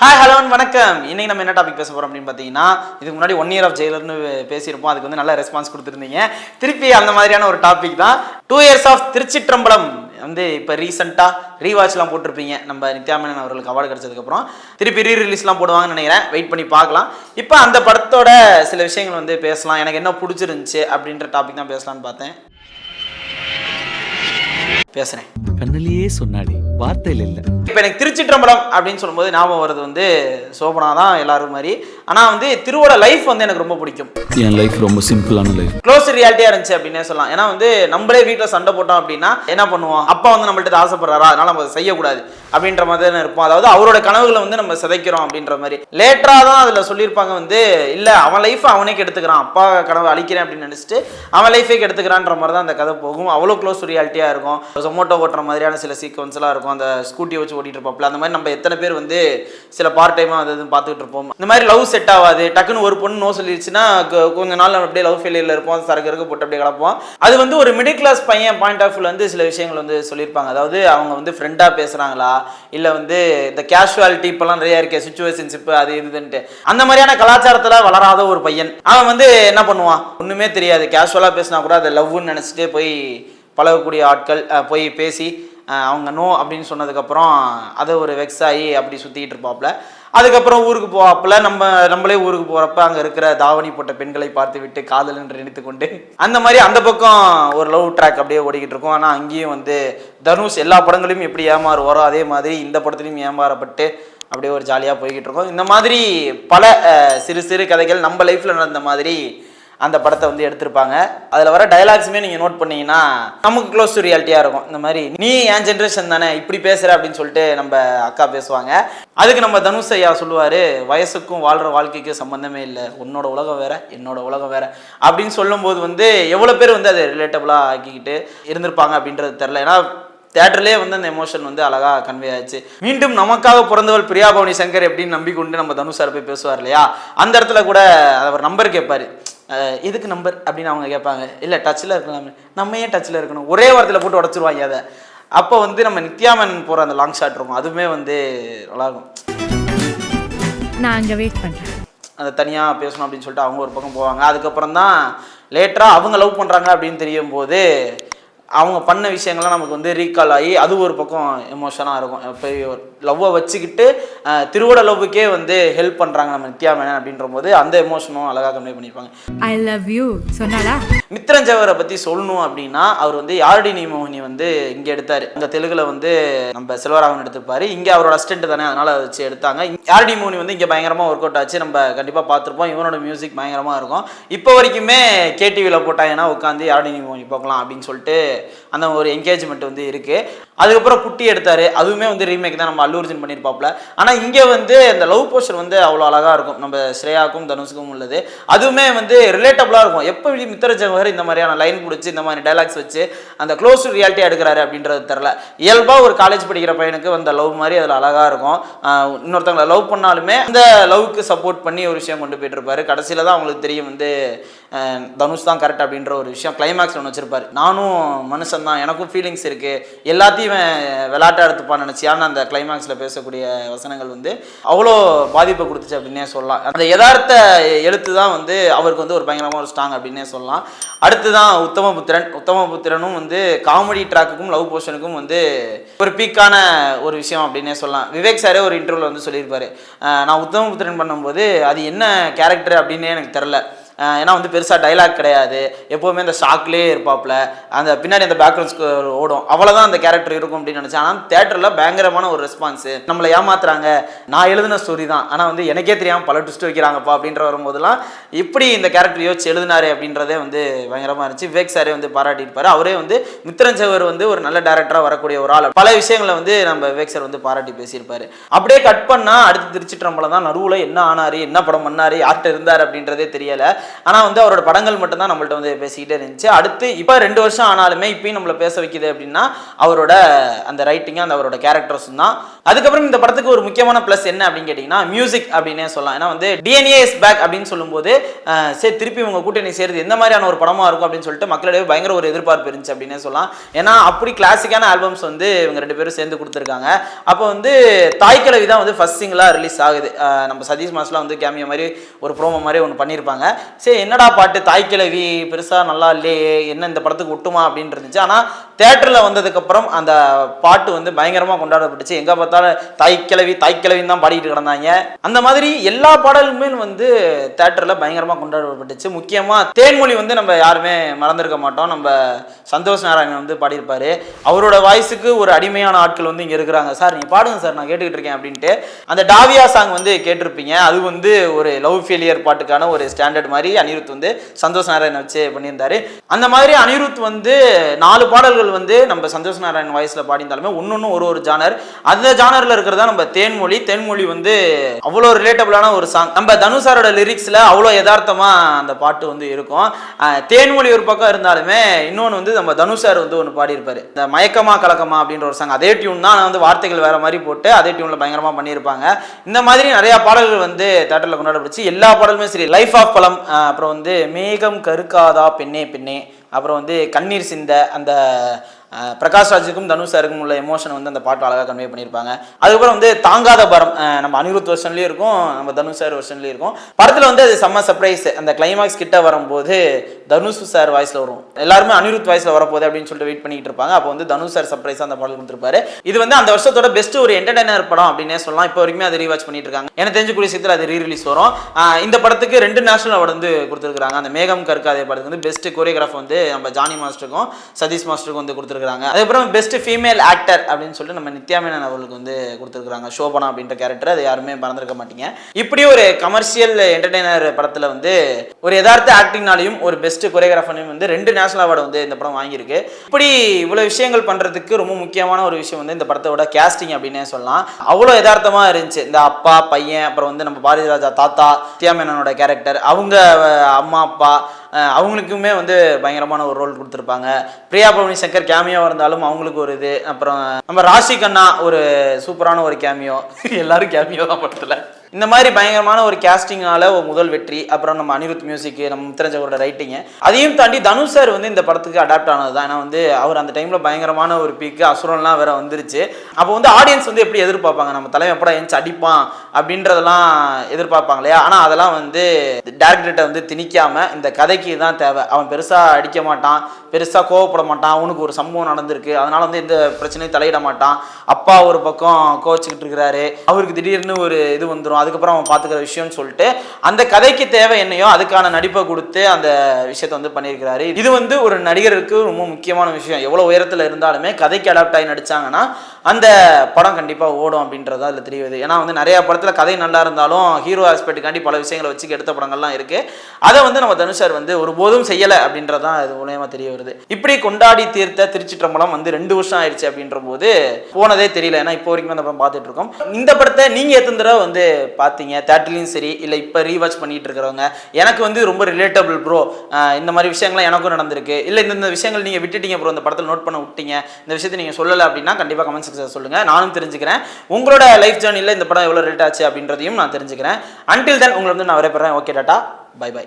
Hi hello வணக்கம். இன்னைக்கு நம்ம என்ன டாபிக் பேச போறோம் அப்படின்னு பார்த்தீங்கன்னா, இதுக்கு முன்னாடி 1 year of ஜெயிலர்னு பேசியிருப்போம். அதுக்கு வந்து நல்ல ரெஸ்பான்ஸ் கொடுத்துருந்தீங்க. திருப்பி அந்த மாதிரியான ஒரு டாபிக் தான் 2 years of திருச்சிற்றம்பலம் வந்து இப்போ ரீசெண்டாக ரீவாட்ச்லாம் போட்டிருப்பீங்க. நம்ம நித்யா மேனன் அவர்களுக்கு அவார்டு கிடைச்சதுக்கப்புறம் திருப்பி ரிலீஸ்லாம் போடுவாங்கன்னு நினைக்கிறேன். வெயிட் பண்ணி பார்க்கலாம். இப்போ அந்த படத்தோட சில விஷயங்கள் வந்து பேசலாம். எனக்கு என்ன பிடிச்சிருந்துச்சு அப்படின்ற டாபிக் தான் பேசலான்னு பார்த்தேன். பேசுறேன். கண்ணிலேயே சொன்னாடி வார்த்தையில் இல்லை. இப்போ எனக்கு திருச்சிற்றம்பலம் அப்படின்னு சொல்லும்போது ஞாபகம் வருது வந்து சோபனா தான் எல்லாரும் மாதிரி. ஆனால் வந்து திருவோட லைஃப் வந்து எனக்கு ரொம்ப பிடிக்கும். என் லைஃப் ரொம்ப சிம்பிளான லைஃப், க்ளோஸ் ரியாலிட்டியா இருந்துச்சு அப்படின்னே சொல்லலாம். ஏன்னா வந்து நம்மளே வீட்டில் சண்டை போட்டோம் அப்படின்னா என்ன பண்ணுவோம், அப்பா வந்து நம்மள்ட்ட ஆசைப்படுறாரா, அதனால நம்ம செய்யக்கூடாது அப்படின்ற மாதிரி தான் இருப்போம். அதாவது அவரோட கனவுகளை வந்து நம்ம சிதைக்கிறோம் அப்படின்ற மாதிரி. லேட்டரா தான் அதில் சொல்லியிருப்பாங்க வந்து இல்லை அவன் லைஃப் அவனே கெடுத்துக்கிறான், அப்பா கனவு அழிக்கிறேன் அப்படின்னு நினச்சிட்டு அவன் லைஃபே கெடுத்துக்கிறான்ற மாதிரி தான் அந்த கதை போகும். அவ்வளோ க்ளோஸ் ரியாலிட்டியா இருக்கும். சொமோட்டோ ஓட்டுற மாதிரியான சில சீக்வன்ஸ்லாம் இருக்கும். அந்த ஸ்கூட்டி வச்சு ஓட்டிட்டு இருப்பாப்ல. அந்த மாதிரி நம்ம எத்தனை பேர் வந்து சில பார்ட் டைமாக அது பார்த்துட்டு இருப்போம். இந்த மாதிரி லவ் செட் ஆகாது, டக்குன்னு ஒரு பொண்ணு நோ சொல்லிடுச்சுன்னா கொஞ்ச நாள் அப்படியே லவ் ஃபெயிலியரில் இருப்போம், சரக்கு போட்டு அப்படியே கிடப்போம். அது வந்து ஒரு மிடில் கிளாஸ் பையன் பாயிண்ட் ஆஃப் வியூல வந்து சில விஷயங்கள் வந்து சொல்லியிருப்பாங்க. அதாவது அவங்க வந்து ஃப்ரெண்டாக பேசுகிறாங்களா இல்லை வந்து இந்த கேஷுவாலிட்டி இப்போலாம் நிறையா இருக்கே, சிச்சுவேஷன்ஷிப் அது இதுன்ட்டு அந்த மாதிரியான கலாச்சாரத்தில் வளராத ஒரு பையன் அவன் வந்து என்ன பண்ணுவான், ஒன்றுமே தெரியாது, கேஷுவலாக பேசினா கூட அதை லவ்னு நினச்சிட்டே போய் பழகக்கூடிய ஆட்கள் போய் பேசி அவங்க நோ அப்படின்னு சொன்னதுக்கப்புறம் அதை ஒரு வெக்ஸ் ஆகி அப்படி சுற்றிக்கிட்டு இருப்பாப்புல. அதுக்கப்புறம் ஊருக்கு போவாப்புல. நம்மளே ஊருக்கு போகிறப்ப அங்கே இருக்கிற தாவணி போட்ட பெண்களை பார்த்து விட்டு காதல் என்று நினைத்து கொண்டு அந்த மாதிரி அந்த பக்கம் ஒரு லவ் ட்ராக் அப்படியே ஓடிக்கிட்டு இருக்கும். ஆனால் அங்கேயும் வந்து தனுஷ் எல்லா படங்களையும் எப்படி ஏமாறுவாரோ அதே மாதிரி இந்த படத்துலையும் ஏமாறப்பட்டு அப்படியே ஒரு ஜாலியாக போய்கிட்டு இருக்கோம். இந்த மாதிரி பல சிறு சிறு கதைகள் நம்ம லைஃப்பில் நடந்த மாதிரி அந்த படத்தை வந்து எடுத்திருப்பாங்க. அதில் வர டைலாக்ஸுமே நீங்கள் நோட் பண்ணீங்கன்னா நமக்கு க்ளோஸ் டு ரியாலிட்டியாக இருக்கும். இந்த மாதிரி நீ என் ஜென்ரேஷன் தானே இப்படி பேசுகிற அப்படின்னு சொல்லிட்டு நம்ம அக்கா பேசுவாங்க. அதுக்கு நம்ம தனுஷ் ஐயா சொல்லுவார், வயசுக்கும் வாழ்கிற வாழ்க்கைக்கும் சம்மந்தமே இல்லை, உன்னோட உலகம் வேற என்னோட உலகம் வேற அப்படின்னு சொல்லும்போது வந்து எவ்வளோ பேர் வந்து அதை ரிலேட்டபுளாக ஆக்கிக்கிட்டு இருந்திருப்பாங்க அப்படின்றது தெரில. ஏன்னா தியேட்டர்லேயே வந்து அந்த எமோஷன் வந்து அழகாக கன்வே ஆச்சு. மீண்டும் நமக்காக பிறந்தவள் பிரியா பவானி சங்கர் எப்படின்னு நம்பிக்கொண்டு நம்ம தனுஷ் சார் போய் பேசுவார் இல்லையா, அந்த இடத்துல கூட அவர் நம்பர் கேட்பார். எதுக்கு நம்பர் அப்படின்னு அவங்க கேட்பாங்க. இல்லை டச்சில் இருக்கலாம், நம்ம ஏன் டச்சில் இருக்கணும், ஒரே வாரத்தில் போட்டு உடச்சிருவாங்க அதை. அப்போ வந்து நம்ம நித்யாமன் போகிற அந்த லாங் ஷாட் இருக்கும், அதுவுமே வந்து நல்லாயிருக்கும். நான் அங்கே வெயிட் பண்ணுறேன், அதை தனியாக பேசணும் அப்படின்னு சொல்லிட்டு அவங்க ஒரு பக்கம் போவாங்க. அதுக்கப்புறம் தான் லேட்டராக அவங்க லவ் பண்ணுறாங்க அப்படின்னு தெரியும் போது அவங்க பண்ண விஷயங்கள்லாம் நமக்கு வந்து ரீகால் ஆகி அது ஒரு பக்கம் எமோஷனாக இருக்கும். இப்போ லவ்வை வச்சுக்கிட்டு திருவோட லவ்வுக்கே வந்து ஹெல்ப் பண்ணுறாங்க நம்ம நித்யா மேனன் அப்படின்ற போது அந்த எமோஷனும் அழகாக கன்வே பண்ணியிருப்பாங்க. ஐ லவ் யூ சொன்னாலா. மித்ரன் ஜவஹரை பற்றி சொல்லணும் அப்படின்னா அவர் வந்து யாரடி நீ மோகினி வந்து இங்கே எடுத்தார். அந்த தெலுங்குல வந்து நம்ம செல்வராகவன் எடுத்திருப்பாரு. இங்கே அவரோட அசிஸ்டன்ட் தானே, அதனால அதை வச்சு எடுத்தாங்க. யாரடி மோகினி வந்து இங்கே பயங்கரமாக ஒர்க் அவுட் ஆச்சு, நம்ம கண்டிப்பாக பார்த்துருப்போம். இவனோட மியூசிக் பயங்கரமாக இருக்கும். இப்போ வரைக்குமே கேடிவியில் போட்டாங்கன்னா உட்காந்து யாரடி நீ மோகினி பார்க்கலாம் அப்படின்னு சொல்லிட்டு அந்த ஒரு என்கேஜ்மெண்ட் வந்து இருக்கு. அதுக்கப்புறம் குட்டி எடுத்தாரு, அதுவுமே வந்து ரீமேக் தான், நம்ம அல்லு அர்ஜுன் பண்ணியிருப்பாப்ல. ஆனால் இங்கே வந்து அந்த லவ் போஸ்டர் வந்து அவ்வளோ அழகாக இருக்கும், நம்ம ஸ்ரேயாவுக்கும் தனுஷுக்கும் உள்ளது. அதுவுமே வந்து ரிலேட்டபுளாக இருக்கும். எப்போ மித்ரன் ஜவஹர் இந்த மாதிரியான லைன் பிடிச்சி இந்த மாதிரி டைலாக்ஸ் வச்சு அந்த க்ளோஸ் ரியாலிட்டியாக எடுக்கிறாரு அப்படின்றது தெரில. இயல்பாக ஒரு காலேஜ் படிக்கிற பையனுக்கு வந்த லவ் மாதிரி அதில் அழகாக இருக்கும். இன்னொருத்தவங்களை லவ் பண்ணாலுமே அந்த லவ்க்கு சப்போர்ட் பண்ணி ஒரு விஷயம் கொண்டு போயிட்டு இருப்பாரு. கடைசியில் தான் அவங்களுக்கு தெரியும் வந்து தனுஷ் தான் கரெக்ட் அப்படின்ற ஒரு விஷயம் கிளைமேக்ஸில் ஒன்று வச்சிருப்பாரு. நானும் மனுஷன் தான், எனக்கும் ஃபீலிங்ஸ் இருக்குது, எல்லாத்தையும் விளையாட்டாக எடுத்துப்பான்னு நினச்சியான்னு அந்த கிளைமேக்ஸில் பேசக்கூடிய வசனங்கள் வந்து அவ்வளோ பாதிப்பை கொடுத்துச்சு அப்படின்னே சொல்லலாம். அந்த யதார்த்த எழுத்து தான் வந்து அவருக்கு வந்து ஒரு பயங்கரமாக ஒரு ஸ்ட்ராங் அப்படின்னே சொல்லலாம். அடுத்து தான் உத்தமபுத்திரனும் வந்து காமெடி ட்ராக்குக்கும் லவ் போர்ஷனுக்கும் வந்து ஒரு பீக்கான ஒரு விஷயம் அப்படின்னே சொல்லலாம். விவேக் சாரே ஒரு இன்டர்வியூவில் வந்து சொல்லியிருப்பாரு, நான் உத்தமபுத்திரன் பண்ணும்போது அது என்ன கேரக்டர் அப்படின்னே எனக்கு தெரில. ஏன்னா வந்து பெருசாக டைலாக் கிடையாது, எப்போவுமே அந்த ஷாக்லேயே இருப்பாப்புல, அந்த பின்னாடி அந்த பேக்ரவுண்ட் ஓடும், அவ்வளோதான் அந்த கேரக்டர் இருக்கும் அப்படின்னு நினச்சேன். ஆனால் தேட்டரில் பயங்கரமான ஒரு ரெஸ்பான்ஸு, நம்மளை ஏமாத்துறாங்க, நான் எழுதின ஸ்டோரி தான் ஆனால் வந்து எனக்கே தெரியாமல் பல ட்விஸ்ட் வைக்கிறாங்கப்பா அப்படின்ற வரும்போதெல்லாம் எப்படி இந்த கேரக்டர் யோசிச்சு எழுதினாரு அப்படின்றதே வந்து பயங்கரமாக இருந்துச்சு. விவேக் சாரே வந்து பாராட்டியிருப்பாரு. அவரே வந்து மித்ரன் ஜவஹர் வந்து ஒரு நல்ல டேரக்டராக வரக்கூடிய ஒரு ஆள், பல விஷயங்களை வந்து நம்ம விவேக் சார் வந்து பாராட்டி பேசியிருப்பாரு. அப்படியே கட் பண்ணால் அடுத்து திருச்சிற்றம்பலம் தான். நடுவில் என்ன ஆனார், என்ன படம் பண்ணார், யார்கிட்ட இருந்தார் அப்படின்றதே தெரியலை. ஆனால் வந்து அவரோட படங்கள் மட்டும்தான் நம்மள்ட்ட வந்து பேசிக்கிட்டே இருந்துச்சு. அடுத்து இப்போ 2 வருஷம் ஆனாலுமே இப்பயும் நம்மளை பேச வைக்குது அப்படின்னா அவரோட அந்த ரைட்டிங்கும் அந்த அவரோட கேரக்டர்ஸும் தான். அதுக்கப்புறம் இந்த படத்துக்கு ஒரு முக்கியமான ப்ளஸ் என்ன அப்படின்னு கேட்டிங்கன்னா மியூசிக் அப்படின்னே சொல்லலாம். ஏன்னா வந்து DNA இஸ் பேக் அப்படின்னு சொல்லும்போது சரி திருப்பி உங்க கூட்டணி சேர்ந்து எந்த மாதிரியான ஒரு படமா இருக்கும் அப்படின்னு சொல்லிட்டு மக்களிடையே பயங்கர ஒரு எதிர்பார்ப்பு இருந்துச்சு அப்படின்னே சொல்லலாம். ஏன்னா அப்படி கிளாசிக்கான ஆல்பம்ஸ் வந்து இவங்க 2 பேரும் சேர்ந்து கொடுத்துருக்காங்க. அப்போ வந்து தாய்க்கிழவி தான் வந்து ஃபர்ஸ்ட் சிங்கிளா ரிலீஸ் ஆகுது. நம்ம சதீஷ் மாஸ்லாம் வந்து கேமியோ மாதிரி ஒரு ப்ரோமோ மாதிரி ஒன்று பண்ணியிருப்பாங்க. சரி என்னடா பாட்டு தாய்க்கிழவி பெருசா நல்லா இல்லையே, என்ன இந்த படத்துக்கு ஒட்டுமா அப்படின்னு இருந்துச்சு. ஆனால் தேட்டரில் வந்ததுக்கப்புறம் அந்த பாட்டு வந்து பயங்கரமாக கொண்டாடப்பட்டுச்சு. எங்கே பார்த்தாலும் தாய்க்கிழவின்னு தான் பாடிட்டு கிடந்தாங்க. அந்த மாதிரி எல்லா பாடலுமே வந்து தேட்டரில் பயங்கரமாக கொண்டாடப்பட்டுச்சு. முக்கியமாக தேன்மொழி வந்து நம்ம யாருமே மறந்துருக்க மாட்டோம். நம்ம சந்தோஷ் நாராயணன் வந்து பாடியிருப்பாரு. அவரோட வாய்ஸுக்கு ஒரு அடிமையான ஆட்கள் வந்து இங்கே இருக்கிறாங்க. சார் நீங்கள் பாடுங்க சார், நான் கேட்டுக்கிட்டு இருக்கேன் அப்படின்ட்டு. அந்த டாவியா சாங் வந்து கேட்டிருப்பீங்க. அது வந்து ஒரு லவ் ஃபெயிலியர் பாட்டுக்கான ஒரு ஸ்டாண்டர்ட் மாதிரி அனிருத் வந்து சந்தோஷ் நாராயணன் வச்சு பண்ணியிருந்தாரு. அந்த மாதிரி அனிருத் வந்து 4 பாடல்கள் வந்து நம்ம சந்தோஷ் நாராயணன் வாய்ஸில் பாடியிருந்தாலுமே ஒன்னொன்னு ஒரு ஜானர். அந்த ஜானரில் இருக்கிறதா நம்ம தேன்மொழி வந்து அவ்வளோ ரிலேட்டபிளான ஒரு சாங். நம்ம தனுஷாரோட லிரிக்ஸில் அவ்வளோ யதார்த்தமாக அந்த பாட்டு வந்து இருக்கும். தேன்மொழி ஒரு பக்கம் இருந்தாலுமே இன்னொன்று வந்து நம்ம தனுஷார் வந்து ஒன்று பாடியிருப்பாரு. இந்த மயக்கமா கலக்கமா அப்படின்ற ஒரு சாங் அதே டியூன் தான், வந்து வார்த்தைகள் வேற மாதிரி போட்டு அதே டியூனில் பயங்கரமாக பண்ணியிருப்பாங்க. இந்த மாதிரி நிறையா பாடல்கள் வந்து தேட்டரில் கொண்டாடப்படுச்சு. எல்லா பாடலுமே சரி, லைஃப் ஆஃப் பழம், அப்புறம் வந்து மேகம் கருக்காதா பெண்ணே பெண்ணே, அப்புறம் வந்து கண்ணீர் சிந்த அந்த பிரகாஷ் ராஜுக்கும் தனுஷாருக்கும் உள்ள எமோஷன் வந்து அந்த பாட்டு அழகாக கன்வே பண்ணியிருப்பாங்க. அதுக்கப்புறம் வந்து தாங்காத பரம் நம்ம அனிருத் வெர்ஷன்லேயும் இருக்கும், நம்ம தனுஷார் வெர்ஷன்லேயும் இருக்கும். படத்தில் வந்து அது செம்ம சர்ப்ரைஸ். அந்த கிளைமாக்ஸ் கிட்ட வரும்போது தனுஷ் சார் வாய்ஸில் வரும். எல்லாருமே அனிருத் வாய்ஸில் வரப்போகுது அப்படின்னு சொல்லிட்டு வெயிட் பண்ணிட்டு இருப்பாங்க. அப்போ வந்து தனுஷ் சார் சர்ப்ரைஸாக அந்த பாடல் கொடுத்துருப்பாரு. இது வந்து அந்த வருஷத்தோட பெஸ்ட் ஒரு என்டர்டைனர் படம் அப்படின்னே சொல்லலாம். இப்போ வரைக்குமே அதை ரீவாச் பண்ணிட்டு இருக்காங்க. எனக்கு தெரிஞ்ச கூடிய சீக்கிரம் அது ரீரிலீஸ் வரும். இந்த படத்துக்கு 2 நேஷனல் அவார்டு வந்து கொடுத்துருக்காங்க. அந்த மேகம் கற்காதே படத்துக்கு வந்து பெஸ்ட் கோரியோகிராஃப் வந்து நம்ம ஜானி மாஸ்டருக்கும் சதீஷ் மாஸ்டருக்கும் வந்து கொடுத்துருக்காங்க. அதுக்கப்புறம் பெஸ்ட் ஃபீமேல் ஆக்டர் அப்படின்னு சொல்லிட்டு நம்ம நித்யா மேனன் அவர்களுக்கு வந்து கொடுத்துருக்காங்க. சோபனா அப்படின்ற கேரக்டர், அதை யாருமே மறந்துருக்க மாட்டீங்க. இப்படி ஒரு கமர்ஷியல் என்டர்டைனர் படத்தில் வந்து ஒரு யதார்த்த ஆக்டிங்னாலையும் ஒரு பெஸ்ட் கொரியோகிராஃபரையும் வந்து 2 நேஷனல் அவார்டு வந்து இந்த படம் வாங்கியிருக்கு. இப்படி இவ்வளவு விஷயங்கள் பண்றதுக்கு ரொம்ப முக்கியமான ஒரு விஷயம் வந்து இந்த படத்தோட கேஸ்டிங் அப்படின்னே சொல்லலாம். அவ்வளோ யதார்த்தமா இருந்துச்சு. இந்த அப்பா பையன், அப்புறம் வந்து நம்ம பாரதி ராஜா தாத்தா, நித்யா மேனனோட கேரக்டர், அவங்க அம்மா அப்பா, அவங்களுக்குமே வந்து பயங்கரமான ஒரு ரோல் கொடுத்துருப்பாங்க. பிரியா பவனி சங்கர் கேமியோ இருந்தாலும் அவங்களுக்கு ஒரு இது, அப்புறம் நம்ம ராஷி கண்ணா ஒரு சூப்பரான ஒரு கேமியோ, எல்லாரும் கேமியோ தான் படத்தில். இந்த மாதிரி பயங்கரமான ஒரு கேஸ்டிங்னால ஒரு முதல் வெற்றி. அப்புறம் நம்ம அனிருத் மியூசிக், நம்ம முத்துராஜோட ரைட்டிங்கு, அதையும் தாண்டி தனுஷ் சார் வந்து இந்த படத்துக்கு அடாப்ட் ஆனது தான். ஏன்னா வந்து அவர் அந்த டைமில் பயங்கரமான ஒரு பீக்கு, அசுரன்லாம் வேற வந்துருச்சு. அப்போ வந்து ஆடியன்ஸ் வந்து எப்படி எதிர்பார்ப்பாங்க, நம்ம தலைமை எப்படா எஞ்சி அடிப்பான் அப்படின்றதெல்லாம் எதிர்பார்ப்பாங்க இல்லையா. ஆனால் அதெல்லாம் வந்து டேரக்டர்கிட்ட வந்து திணிக்காம இந்த கதைக்கு தான் தேவை. அவன் பெருசாக அடிக்க மாட்டான், பெருசாக கோவப்பட மாட்டான், அவனுக்கு ஒரு சம்பவம் நடந்திருக்கு, அதனால வந்து எந்த பிரச்சனையும் தலையிட மாட்டான். அப்பா ஒரு பக்கம் கோச்சிக்கிட்டு இருக்கிறாரு, அவருக்கு திடீர்னு ஒரு இது வந்துடும், அதுக்கப்புறம் அவன் பார்த்துக்கிற விஷயம்னு சொல்லிட்டு அந்த கதைக்கு தேவை என்னையோ அதுக்கான நடிப்பை கொடுத்து அந்த விஷயத்தை வந்து பண்ணியிருக்கிறாரு. இது வந்து ஒரு நடிகருக்கு ரொம்ப முக்கியமான விஷயம். எவ்வளோ உயரத்தில் இருந்தாலுமே கதைக்கு அடாப்ட் ஆகி நடிச்சாங்கன்னா அந்த படம் கண்டிப்பாக ஓடும் அப்படின்றதா அதில் தெரியுது. ஏன்னா வந்து நிறைய படத்தில் கதை நல்லா இருந்தாலும் ஹீரோ ஆஸ்பெக்டுக்காண்டி பல விஷயங்களை வச்சு எடுத்த படங்கள்லாம் இருக்கு. அதை வந்து நம்ம தனுஷார் வந்து ஒருபோதும் செய்யலை அப்படின்றதான் இது மூலயமா தெரிய வருது. இப்படி கொண்டாடி தீர்த்த திருச்சிற்றம்பலம் வந்து 2 வருஷம் ஆயிடுச்சு அப்படின்ற போது போனதே தெரியல. ஏன்னா இப்போ வரைக்கும் அந்த படம் பார்த்துட்டு இருக்கோம். இந்த படத்தை நீங்கள் எத்தனை தடவை வந்து பார்த்தீங்க, தேட்டர்லையும் சரி இல்லை இப்போ ரீவாச் பண்ணிட்டு இருக்கிறவங்க? எனக்கு வந்து ரொம்ப ரிலேட்டபிள் ப்ரோ, இந்த மாதிரி விஷயங்கள்லாம் எனக்கும் நடந்திருக்கு, இல்லை இந்த விஷயங்கள் நீங்கள் விட்டுட்டீங்க ப்ரோ, இந்த படத்தில் நோட் பண்ண விட்டீங்க, இந்த விஷயத்தை நீங்கள் சொல்லலை அப்படின்னா கண்டிப்பாக கமெண்ட் செக்ஷன் சொல்லுங்கள், நானும் தெரிஞ்சுக்கிறேன். உங்களோட லைஃப் ஜேர்னியில் இந்த படம் எவ்வளோ ரேட் ஆச்சு அப்படின்றதையும் நான் தெரிஞ்சுக்கிறேன். அன்டில் தென் உங்களை வந்து நான் வரப்போகிறேன். Okay tata, bye by.